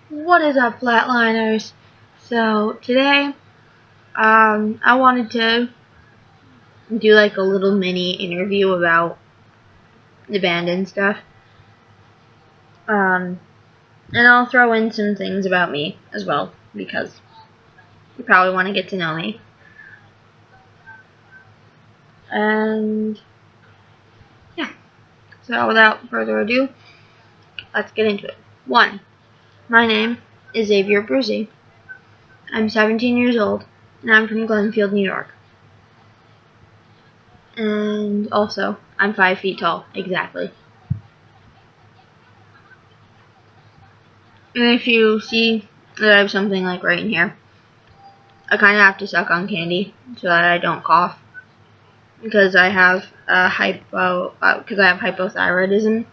What is up, Flatliners? So today, I wanted to do like a little mini interview about the band and stuff. And I'll throw in some things about me as well because you probably want to get to know me. And yeah, so without further ado, let's get into it. 1. My name is Zavyer. I'm 17 years old, and I'm from Glenfield, New York. And also, I'm 5 feet tall, exactly. And if you see that I have something like right in here, I kind of have to suck on candy so that I don't cough because I have hypothyroidism,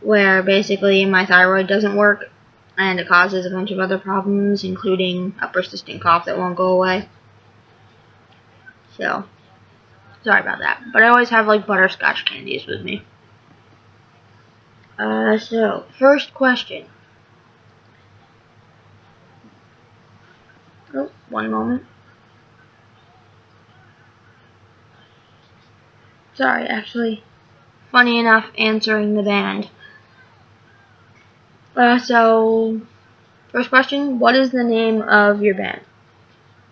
where basically my thyroid doesn't work and it causes a bunch of other problems, including a persistent cough that won't go away. So sorry about that, but I always have like butterscotch candies with me. So first question. Oh, one moment. Sorry, actually, funny enough, answering the band. So first question, what is the name of your band?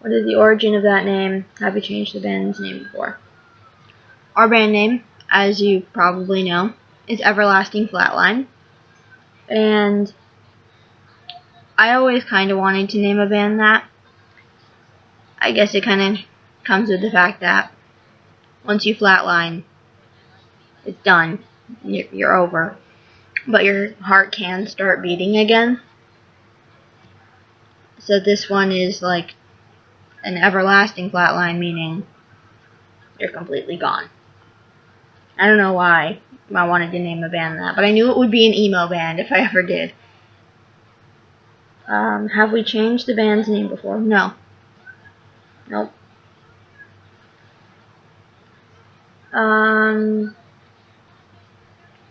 What is the origin of that name? Have you changed the band's name before? Our band name, as you probably know, is Everlasting Flatline. And I always kind of wanted to name a band that. I guess it kind of comes with the fact that once you flatline, it's done. You're over. But your heart can start beating again. So this one is like an everlasting flatline, meaning you're completely gone. I don't know why I wanted to name a band that, but I knew it would be an emo band if I ever did. Have we changed the band's name before? No. Nope.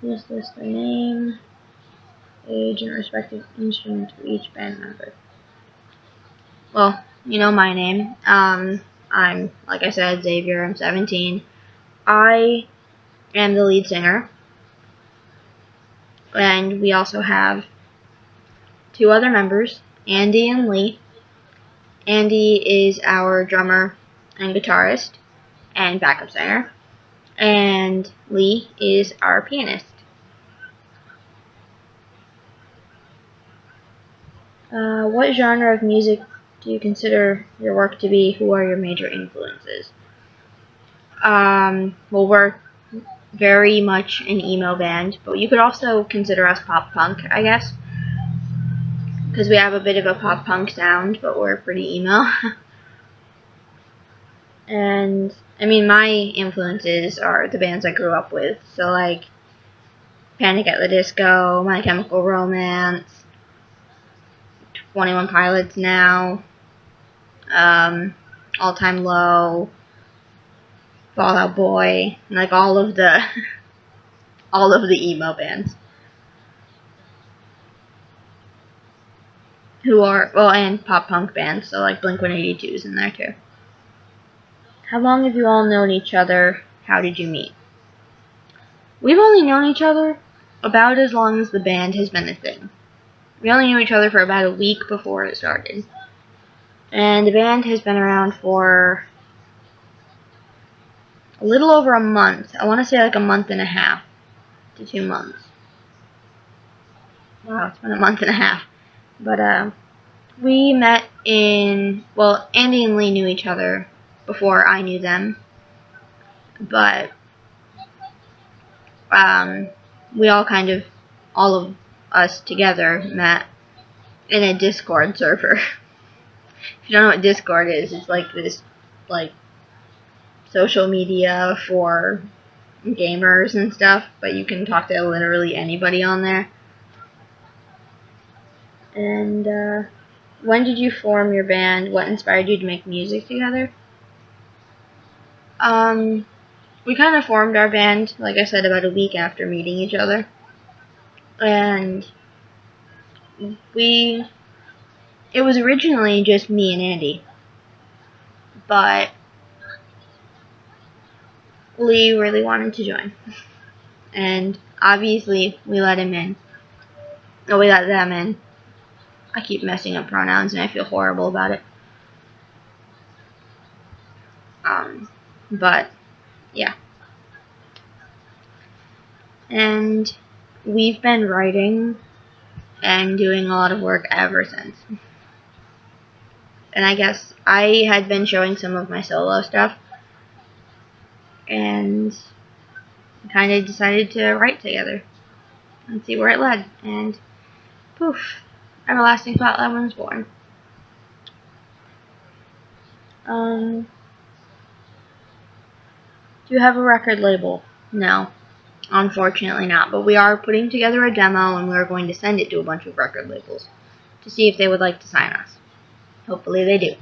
Is this the name, age, and respective instrument for each band member? Well, you know my name. I'm, like I said, Xavier. I'm 17. I am the lead singer. And we also have 2 other members, Andy and Lee. Andy is our drummer and guitarist and backup singer, and Lee is our pianist. What genre of music do you consider your work to be? Who are your major influences? Well, we're very much an emo band, but you could also consider us pop punk, I guess, because we have a bit of a pop punk sound, but we're pretty emo. And I mean, my influences are the bands I grew up with, so like Panic at the Disco, My Chemical Romance, 21 Pilots Now, All Time Low, Fall Out Boy, and like all of the all of the emo bands. Who are, well, and pop punk bands, so like Blink-182 is in there too. How long have you all known each other? How did you meet? We've only known each other about as long as the band has been a thing. We only knew each other for about a week before it started. And the band has been around for a little over a month. I want to say like a month and a half to 2 months. Wow, it's been a month and a half. But we met well, Andy and Lee knew each other before I knew them. But we all of us together met in a Discord server. If you don't know what Discord is, it's like this, like, social media for gamers and stuff, but you can talk to literally anybody on there. And when did you form your band? What inspired you to make music together? We kind of formed our band, like I said, about a week after meeting each other. And it was originally just me and Andy, but Lee really wanted to join, and obviously we let him in. No, we let them in. I keep messing up pronouns and I feel horrible about it. But yeah, and we've been writing and doing a lot of work ever since. And I guess I had been showing some of my solo stuff and kind of decided to write together and see where it led. And poof, Everlasting Flatline was born. Do you have a record label? No, unfortunately not. But we are putting together a demo and we're going to send it to a bunch of record labels to see if they would like to sign us. Hopefully they do.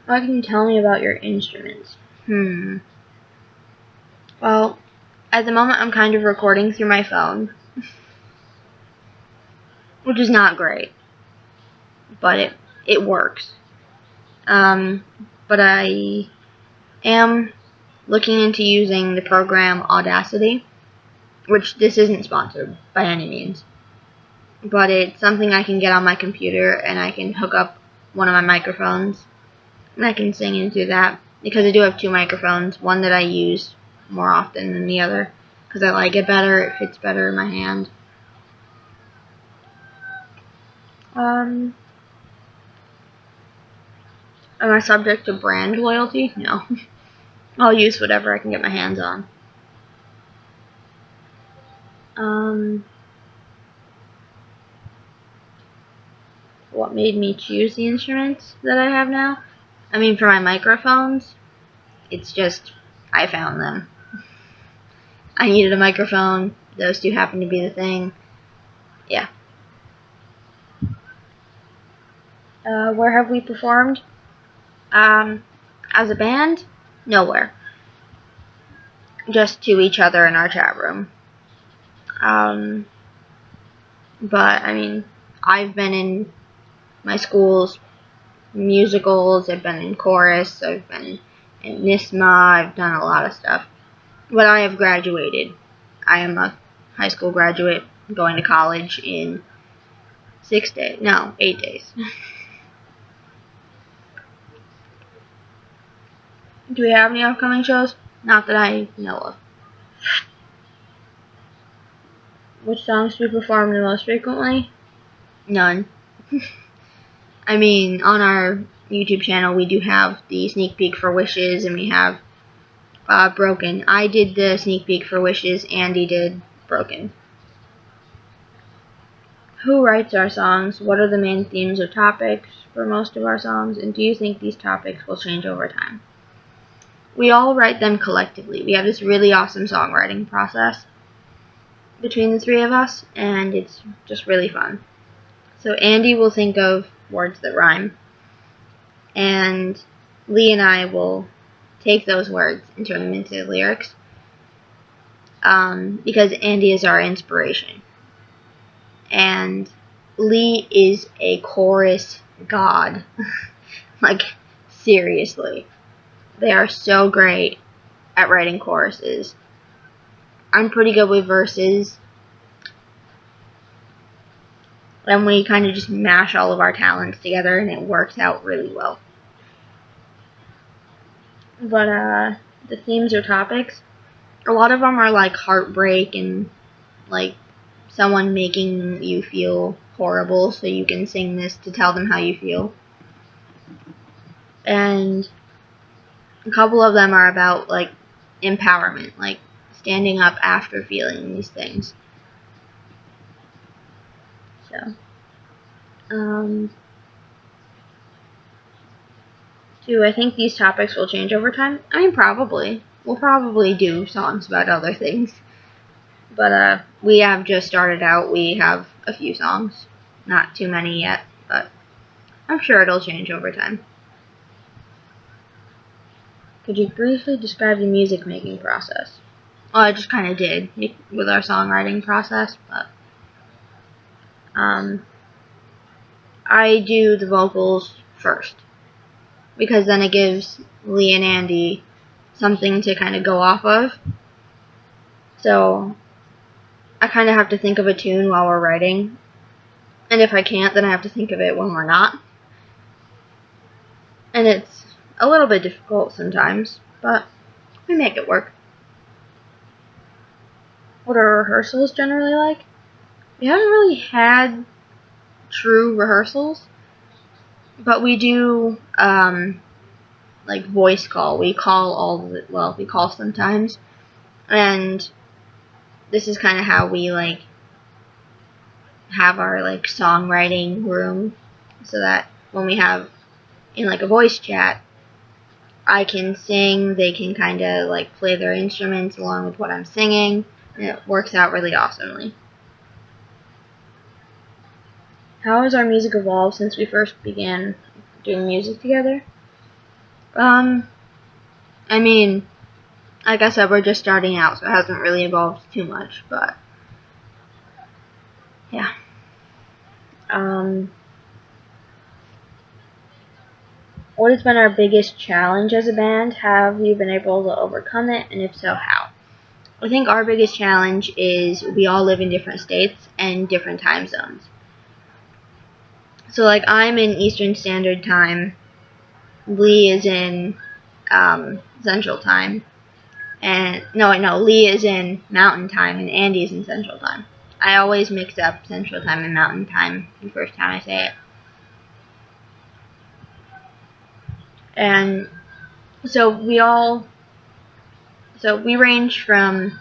What can you tell me about your instruments? Well, at the moment I'm kind of recording through my phone, which is not great, but it works. But I am looking into using the program Audacity, which this isn't sponsored by any means, but it's something I can get on my computer and I can hook up one of my microphones and I can sing into that, because I do have two microphones, one that I use more often than the other because I like it better, it fits better in my hand. Am I subject to brand loyalty? No. I'll use whatever I can get my hands on. What made me choose the instruments that I have now? I mean, for my microphones, it's just, I found them. I needed a microphone, those two happened to be the thing. Yeah. Where have we performed? As a band? Nowhere. Just to each other in our chat room. But, I mean, I've been in my school's musicals, I've been in chorus, I've been in NISMA, I've done a lot of stuff. But I have graduated. I am a high school graduate going to college in 8 days. Do we have any upcoming shows? Not that I know of. Which songs do we perform the most frequently? None. I mean, on our YouTube channel we do have the sneak peek for Wishes, and we have Broken. I did the sneak peek for Wishes, Andy did Broken. Who writes our songs? What are the main themes or topics for most of our songs? And do you think these topics will change over time? We all write them collectively. We have this really awesome songwriting process between the three of us, and it's just really fun. So Andy will think of words that rhyme, and Lee and I will take those words and turn them into lyrics, because Andy is our inspiration. And Lee is a chorus god. Like, seriously. They are so great at writing choruses. I'm pretty good with verses. And we kind of just mash all of our talents together and it works out really well. But, the themes or topics, a lot of them are like heartbreak and like someone making you feel horrible, so you can sing this to tell them how you feel. And a couple of them are about like empowerment, like standing up after feeling these things. So, do I think these topics will change over time? I mean, probably. We'll probably do songs about other things. But, we have just started out. We have a few songs. Not too many yet, but I'm sure it'll change over time. Could you briefly describe the music making process? Well, I just kind of did with our songwriting process, but I do the vocals first because then it gives Lee and Andy something to kind of go off of. So I kind of have to think of a tune while we're writing, and if I can't, then I have to think of it when we're not. And it's a little bit difficult sometimes, but we make it work. What are rehearsals generally like? We haven't really had true rehearsals, but we do like voice call. We call we call sometimes, and this is kind of how we like have our like songwriting room, so that when we have in like a voice chat, I can sing, they can kind of like play their instruments along with what I'm singing, and it works out really awesomely. How has our music evolved since we first began doing music together? I mean, like I said, we're just starting out, so it hasn't really evolved too much, but yeah. What has been our biggest challenge as a band? Have you been able to overcome it, and if so, how? I think our biggest challenge is we all live in different states and different time zones. So, like, I'm in Eastern Standard Time, Lee is in Central Time, and no, Lee is in Mountain Time, and Andy is in Central Time. I always mix up Central Time and Mountain Time the first time I say it. And so we range from,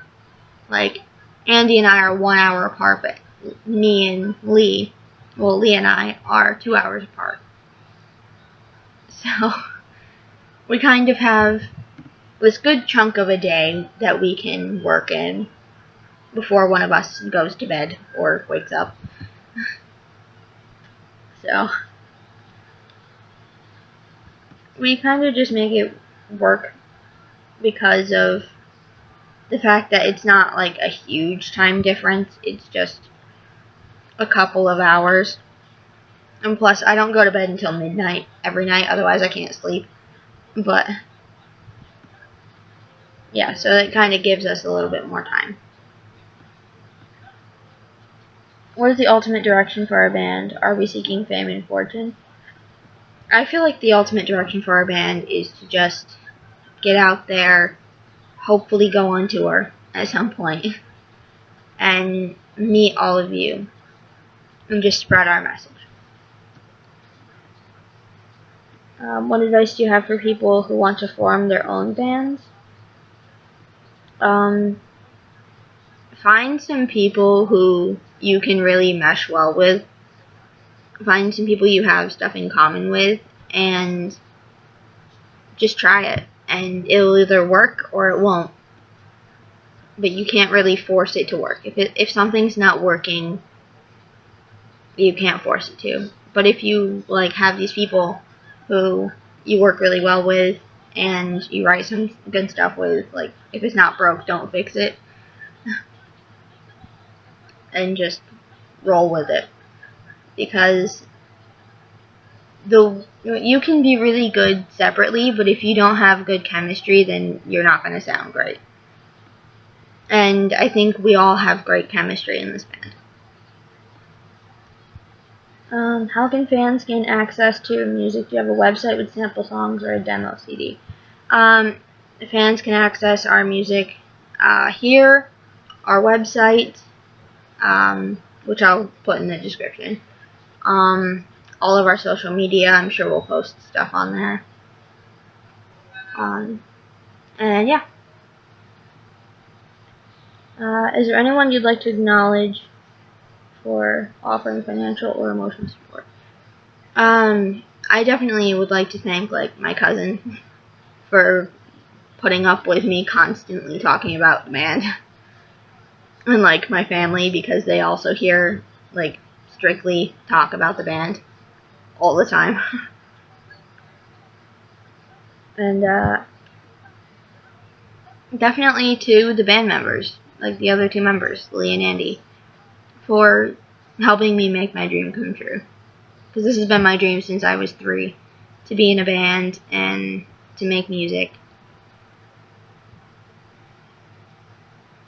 like, Andy and I are 1 hour apart, but me and Lee, well, Lee and I are 2 hours apart. So we kind of have this good chunk of a day that we can work in before one of us goes to bed or wakes up. So we kind of just make it work because of the fact that it's not like a huge time difference. It's just a couple of hours. And plus, I don't go to bed until midnight every night, otherwise I can't sleep. But yeah, so it kind of gives us a little bit more time. What is the ultimate direction for our band? Are we seeking fame and fortune? I feel like the ultimate direction for our band is to just get out there, hopefully go on tour at some point, and meet all of you, and just spread our message. What advice do you have for people who want to form their own bands? Find some people who you can really mesh well with. Find some people you have stuff in common with, and just try it. And it'll either work or it won't. But you can't really force it to work. If something's not working, you can't force it to. But if you like have these people who you work really well with and you write some good stuff with, like, if it's not broke, don't fix it. And just roll with it. Because you can be really good separately, but if you don't have good chemistry, then you're not going to sound great. And I think we all have great chemistry in this band. How can fans gain access to music? Do you have a website with sample songs or a demo CD? Fans can access our music here, our website, which I'll put in the description. All of our social media, I'm sure we'll post stuff on there. And yeah. Is there anyone you'd like to acknowledge for offering financial or emotional support? I definitely would like to thank, like, my cousin for putting up with me constantly talking about the band. And, like, my family, because they also hear, like, strictly talk about the band all the time. And definitely to the band members, like the other two members, Lee and Andy, for helping me make my dream come true. Because this has been my dream since I was 3, to be in a band and to make music.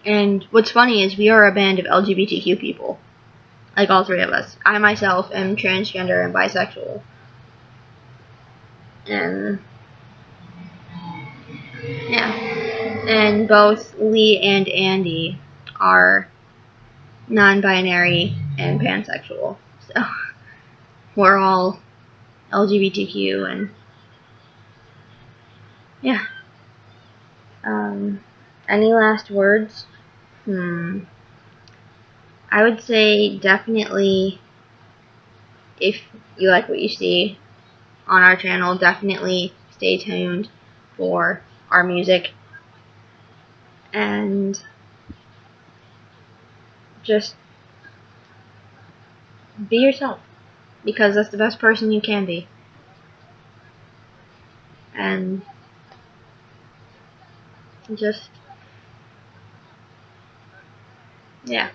And what's funny is we are a band of LGBTQ people. Like all 3 of us. I myself am transgender and bisexual. And yeah. And both Lee and Andy are non-binary and pansexual. So we're all LGBTQ and yeah. Any last words? I would say definitely, if you like what you see on our channel, definitely stay tuned for our music and just be yourself, because that's the best person you can be. And just, yeah.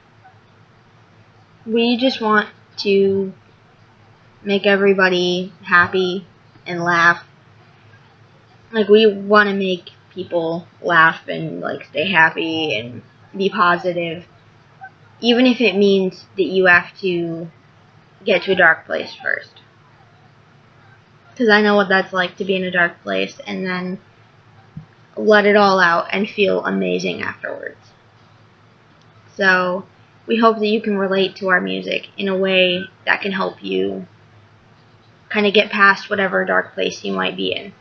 We just want to make everybody happy and laugh. Like, we want to make people laugh and, like, stay happy and be positive. Even if it means that you have to get to a dark place first. Because I know what that's like, to be in a dark place and then let it all out and feel amazing afterwards. So we hope that you can relate to our music in a way that can help you kind of get past whatever dark place you might be in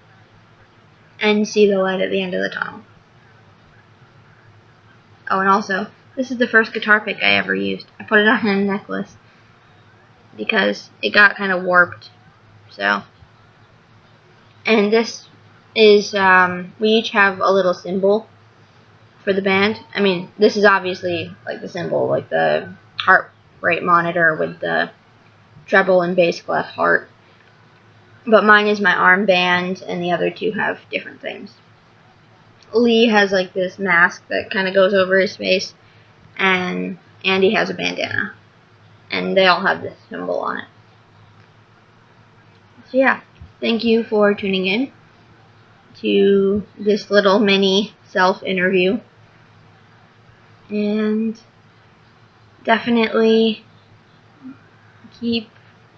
and see the light at the end of the tunnel. Oh, and also, this is the first guitar pick I ever used. I put it on a necklace because it got kind of warped. So, and this is, we each have a little symbol for the band. I mean, this is obviously like the symbol, like the heart rate monitor with the treble and bass clef heart. But mine is my armband, and the other 2 have different things. Lee has like this mask that kind of goes over his face, and Andy has a bandana. And they all have this symbol on it. So yeah, thank you for tuning in to this little mini self-interview. And definitely keep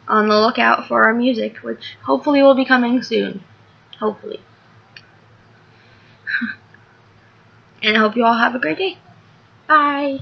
on the lookout for our music, which hopefully will be coming soon. Hopefully. And I hope you all have a great day. Bye!